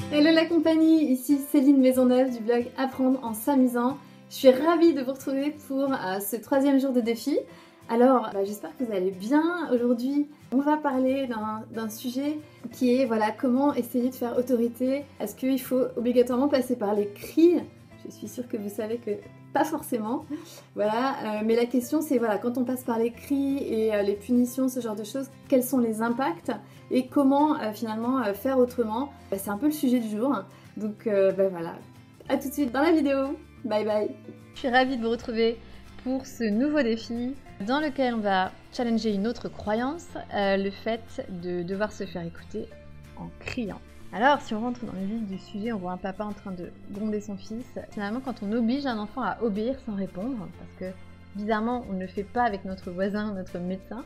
Hello la compagnie, ici Céline Maisonneuve du blog Apprendre en s'amusant. Je suis ravie de vous retrouver pour ce 3e jour de défi. Alors j'espère que vous allez bien. Aujourd'hui on va parler d'un sujet qui est comment essayer de faire autorité. Est-ce qu'il faut obligatoirement passer par les cris? Je suis sûre que vous savez que pas forcément. Mais la question c'est quand on passe par les cris et les punitions, ce genre de choses, quels sont les impacts et comment finalement faire autrement. C'est un peu le sujet du jour. Donc à tout de suite dans la vidéo. Bye bye. Je suis ravie de vous retrouver pour ce nouveau défi dans lequel on va challenger une autre croyance, le fait de devoir se faire écouter en criant. Alors, si on rentre dans le vif du sujet, on voit un papa en train de gronder son fils. Finalement, quand on oblige un enfant à obéir sans répondre, parce que bizarrement, on ne le fait pas avec notre voisin, notre médecin.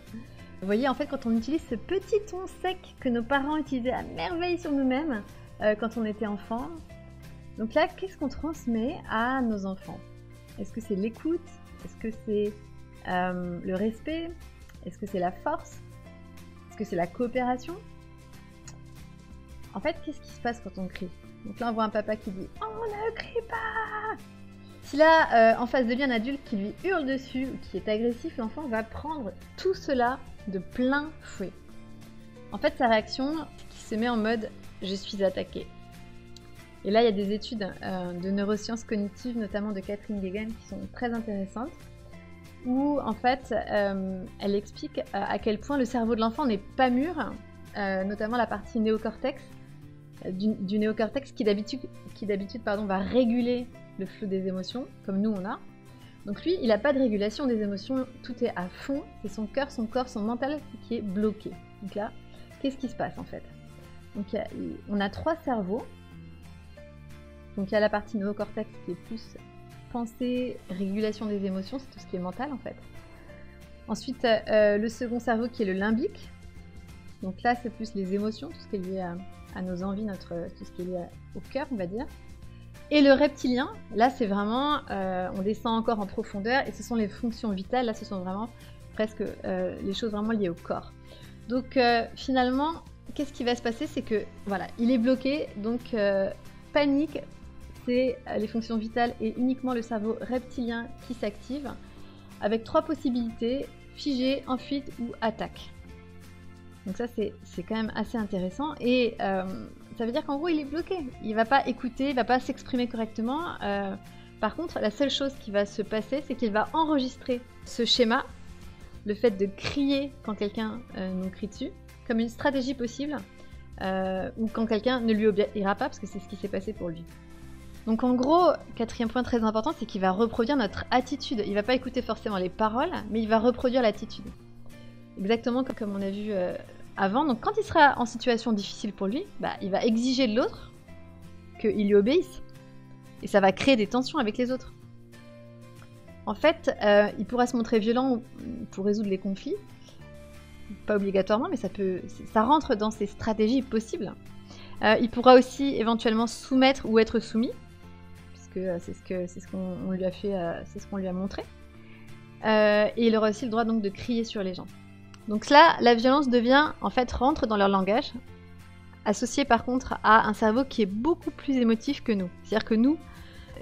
Vous voyez, en fait, quand on utilise ce petit ton sec que nos parents utilisaient à merveille sur nous-mêmes quand on était enfant. Donc là, qu'est-ce qu'on transmet à nos enfants? Est-ce que c'est l'écoute? Est-ce que c'est le respect? Est-ce que c'est la force? Est-ce que c'est la coopération? En fait, qu'est-ce qui se passe quand on crie? Donc là, on voit un papa qui dit « Oh, ne crie pas !» Si là, en face de lui, un adulte qui lui hurle dessus ou qui est agressif, l'enfant va prendre tout cela de plein fouet. En fait, sa réaction, c'est qu'il se met en mode « Je suis attaqué ». Et là, il y a des études de neurosciences cognitives, notamment de Catherine Guéguen, qui sont très intéressantes, où en fait, elle explique à quel point le cerveau de l'enfant n'est pas mûr, notamment la partie néocortex, du néocortex qui d'habitude va réguler le flot des émotions, comme nous on a. Donc lui, il n'a pas de régulation des émotions, tout est à fond, c'est son cœur, son corps, son mental qui est bloqué. Donc là, qu'est-ce qui se passe en fait? Donc on a 3 cerveaux. Donc il y a la partie néocortex qui est plus pensée, régulation des émotions, c'est tout ce qui est mental en fait. Ensuite, le second cerveau qui est le limbique. Donc là, c'est plus les émotions, tout ce qui est lié à nos envies, tout ce qui est lié au cœur, on va dire. Et le reptilien, là, c'est vraiment, on descend encore en profondeur, et ce sont les fonctions vitales, là, ce sont vraiment presque les choses vraiment liées au corps. Donc finalement, qu'est-ce qui va se passer? C'est que, il est bloqué, donc panique, c'est les fonctions vitales et uniquement le cerveau reptilien qui s'active, avec 3 possibilités, figé, en fuite ou attaque. Donc ça, c'est quand même assez intéressant. Et ça veut dire qu'en gros, il est bloqué. Il ne va pas écouter, il ne va pas s'exprimer correctement. Par contre, la seule chose qui va se passer, c'est qu'il va enregistrer ce schéma, le fait de crier quand quelqu'un nous crie dessus, comme une stratégie possible, ou quand quelqu'un ne lui obéira pas, parce que c'est ce qui s'est passé pour lui. Donc en gros, 4e point très important, c'est qu'il va reproduire notre attitude. Il ne va pas écouter forcément les paroles, mais il va reproduire l'attitude. Exactement comme on a vu avant. Donc quand il sera en situation difficile pour lui, il va exiger de l'autre qu'il lui obéisse. Et ça va créer des tensions avec les autres. En fait, il pourra se montrer violent pour résoudre les conflits. Pas obligatoirement, mais ça rentre dans ces stratégies possibles. Il pourra aussi éventuellement soumettre ou être soumis, puisque c'est ce qu'on lui a fait, c'est ce qu'on lui a montré. Et il aura aussi le droit donc de crier sur les gens. Donc là, la violence rentre dans leur langage, associé par contre à un cerveau qui est beaucoup plus émotif que nous. C'est-à-dire que nous,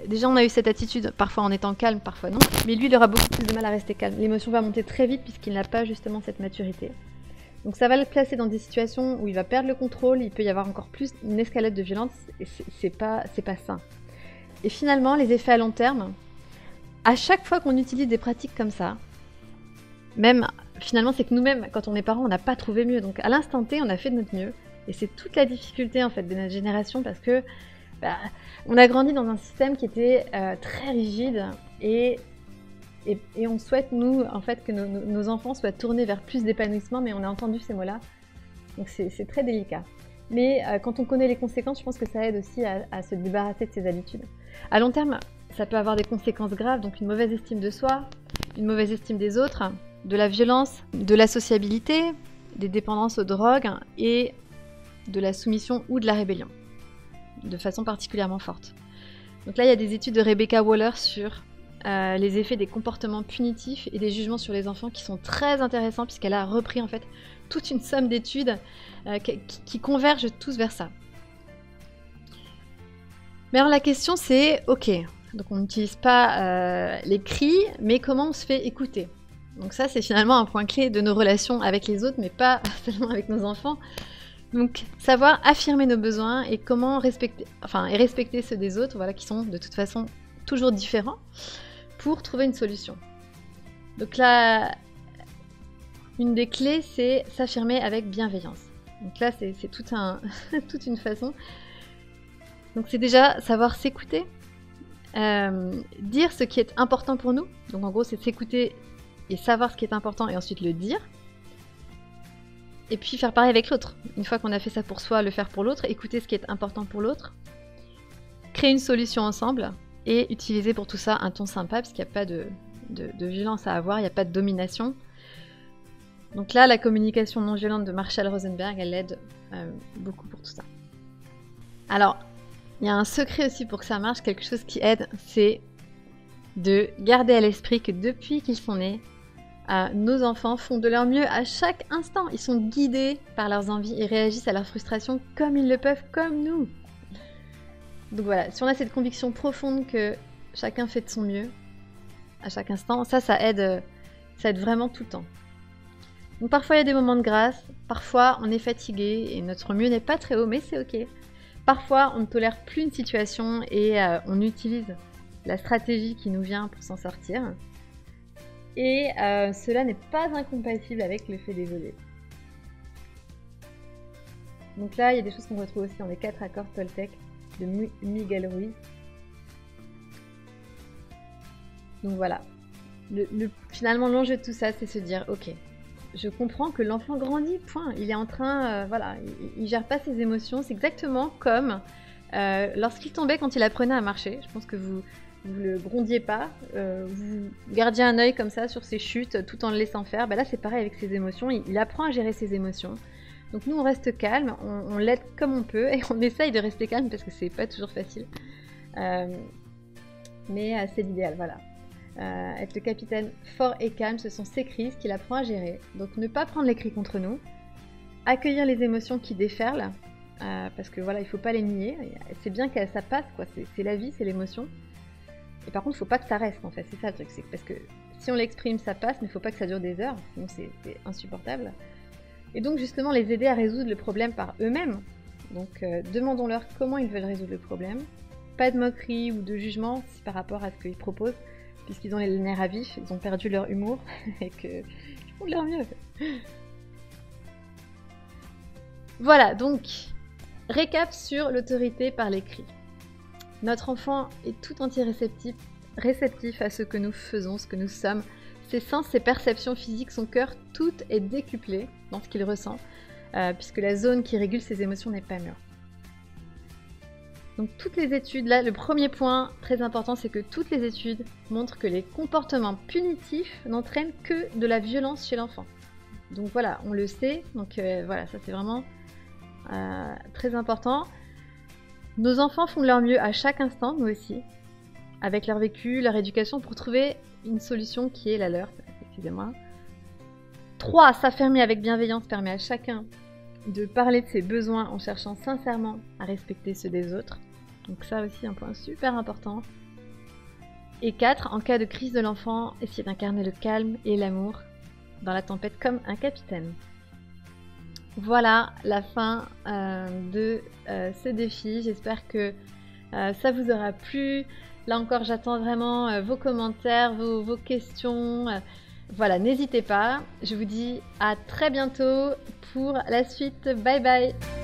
déjà on a eu cette attitude, parfois en étant calme, parfois non, mais lui il aura beaucoup plus de mal à rester calme. L'émotion va monter très vite puisqu'il n'a pas justement cette maturité. Donc ça va le placer dans des situations où il va perdre le contrôle, il peut y avoir encore plus une escalade de violence, et c'est pas sain. Et finalement, les effets à long terme, à chaque fois qu'on utilise des pratiques comme ça, même finalement c'est que nous-mêmes, quand on est parents, on n'a pas trouvé mieux. Donc à l'instant T, on a fait de notre mieux. Et c'est toute la difficulté en fait de notre génération parce que on a grandi dans un système qui était très rigide et on souhaite nous en fait que nos enfants soient tournés vers plus d'épanouissement, mais on a entendu ces mots-là. Donc c'est très délicat. Mais quand on connaît les conséquences, je pense que ça aide aussi à se débarrasser de ces habitudes. À long terme, ça peut avoir des conséquences graves, donc une mauvaise estime de soi, une mauvaise estime des autres, de la violence, de la sociabilité, des dépendances aux drogues et de la soumission ou de la rébellion, de façon particulièrement forte. Donc là, il y a des études de Rebecca Waller sur les effets des comportements punitifs et des jugements sur les enfants qui sont très intéressants puisqu'elle a repris en fait toute une somme d'études qui convergent tous vers ça. Mais alors la question c'est, ok, donc on n'utilise pas les cris, mais comment on se fait écouter? Donc ça c'est finalement un point clé de nos relations avec les autres, mais pas seulement avec nos enfants. Donc savoir affirmer nos besoins et comment respecter ceux des autres, voilà, qui sont de toute façon toujours différents, pour trouver une solution. Donc là, une des clés c'est s'affirmer avec bienveillance. Donc là c'est toute une façon. Donc c'est déjà savoir s'écouter, dire ce qui est important pour nous. Donc en gros c'est s'écouter et savoir ce qui est important et ensuite le dire. Et puis faire pareil avec l'autre. Une fois qu'on a fait ça pour soi, le faire pour l'autre, écouter ce qui est important pour l'autre, créer une solution ensemble et utiliser pour tout ça un ton sympa parce qu'il n'y a pas de violence à avoir, il n'y a pas de domination. Donc là la communication non violente de Marshall Rosenberg, elle aide beaucoup pour tout ça. Alors, il y a un secret aussi pour que ça marche, quelque chose qui aide, c'est de garder à l'esprit que depuis qu'ils sont nés, nos enfants font de leur mieux à chaque instant. Ils sont guidés par leurs envies et réagissent à leurs frustrations comme ils le peuvent, comme nous. Donc voilà, si on a cette conviction profonde que chacun fait de son mieux à chaque instant, ça aide vraiment tout le temps. Donc parfois il y a des moments de grâce, parfois on est fatigué et notre mieux n'est pas très haut, mais c'est ok. Parfois, on ne tolère plus une situation et on utilise la stratégie qui nous vient pour s'en sortir. Et cela n'est pas incompatible avec le fait d'évoluer. Donc là, il y a des choses qu'on retrouve aussi dans les 4 accords Toltec de Miguel Ruiz. Donc voilà. Finalement, l'enjeu de tout ça, c'est se dire, ok, je comprends que l'enfant grandit, point. Il est en train, voilà, il gère pas ses émotions. C'est exactement comme lorsqu'il tombait quand il apprenait à marcher. Je pense que vous le grondiez pas, vous gardiez un œil comme ça sur ses chutes tout en le laissant faire. Bah là, c'est pareil avec ses émotions. Il apprend à gérer ses émotions. Donc nous, on reste calme, on l'aide comme on peut et on essaye de rester calme parce que c'est pas toujours facile. Mais c'est l'idéal, voilà. Être le capitaine fort et calme, ce sont ces crises qu'il apprend à gérer. Donc ne pas prendre les cris contre nous, accueillir les émotions qui déferlent, parce que voilà, il faut pas les nier. C'est bien que ça passe, quoi. C'est la vie, c'est l'émotion. Et par contre, il faut pas que ça reste, en fait. C'est ça le truc, c'est parce que si on l'exprime, ça passe, mais il faut pas que ça dure des heures, sinon c'est insupportable. Et donc justement, les aider à résoudre le problème par eux-mêmes. Donc demandons-leur comment ils veulent résoudre le problème. Pas de moquerie ou de jugement par rapport à ce qu'ils proposent, puisqu'ils ont les nerfs à vif, ils ont perdu leur humour et qu'ils font de leur mieux. Voilà, donc, récap sur l'autorité par les cris. Notre enfant est tout entier réceptif à ce que nous faisons, ce que nous sommes. Ses sens, ses perceptions physiques, son cœur, tout est décuplé dans ce qu'il ressent, puisque la zone qui régule ses émotions n'est pas mûre. Donc toutes les études, là le premier point très important, c'est que toutes les études montrent que les comportements punitifs n'entraînent que de la violence chez l'enfant. Donc voilà, on le sait, donc voilà, ça c'est vraiment très important. Nos enfants font de leur mieux à chaque instant, nous aussi, avec leur vécu, leur éducation, pour trouver une solution qui est la leur. Excusez-moi. 3. S'affirmer avec bienveillance permet à chacun de parler de ses besoins en cherchant sincèrement à respecter ceux des autres. Donc ça aussi, un point super important. Et 4. En cas de crise de l'enfant, essayer d'incarner le calme et l'amour dans la tempête comme un capitaine. Voilà la fin de ce défi. J'espère que ça vous aura plu. Là encore, j'attends vraiment vos commentaires, vos questions. Voilà, n'hésitez pas. Je vous dis à très bientôt pour la suite. Bye bye!